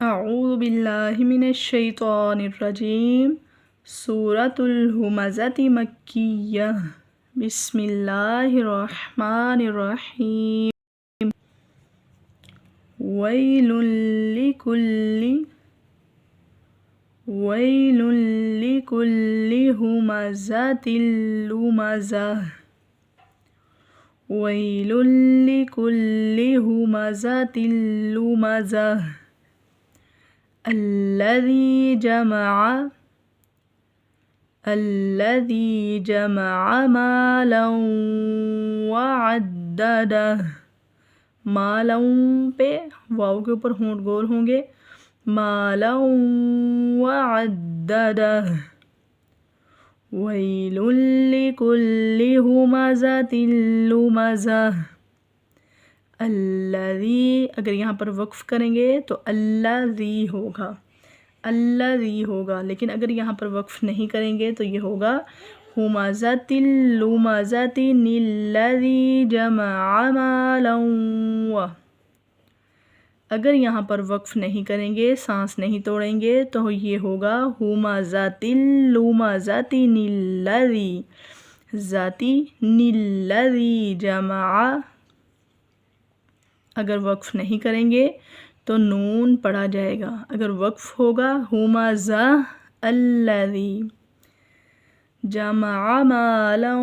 اعوذ باللہ من الشیطان الرجیم سورۃ الہمزۃ مکیہ بسم اللہ الرحمن الرحیم ویل لکل ہمزۃ لمزہ ویل لکل ہمزۃ لمزہ الذی جمع مالا وعددہ، مالا پہ واو کے اوپر ہونٹ گول ہوں گے، مالا وعددہ، ویل لکل ہمزۃ لمزہ الذی، اگر یہاں پر وقف کریں گے تو الذی ہوگا، لیکن اگر یہاں پر وقف نہیں کریں گے تو یہ ہوگا ہمزۃ لمزۃ الذی جمع مالا اگر یہاں پر وقف نہیں کریں گے، سانس نہیں توڑیں گے تو یہ ہوگا ہمزۃ لمزۃ الذی ذاتی الذی جمع، اگر وقف نہیں کریں گے تو نون پڑھا جائے گا، اگر وقف ہوگا ہمزہ الذی جمع مالا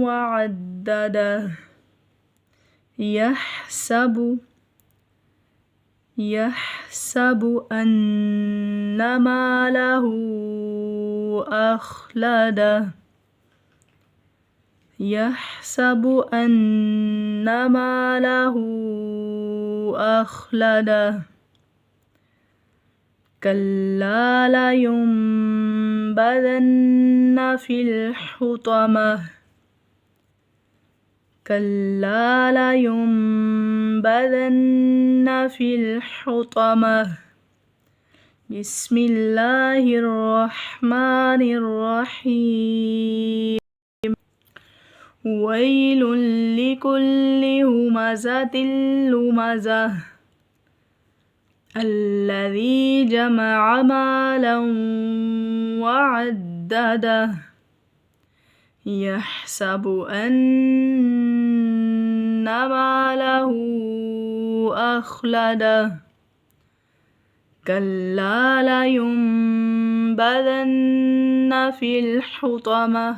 وعددہ یحسب ان مالہ اخلدہ یحسب ان مالہ اخلدہ کلا لینبذن فی الحطمہ کلا لینبذن فی الحطمہ بسم اللہ الرحمن الرحیم ویل لکل ہمزۃ لمزہ الذی جمع مالا وعددہ یحسب ان مالہ اخلدہ کلا لینبذن فی الحطمہ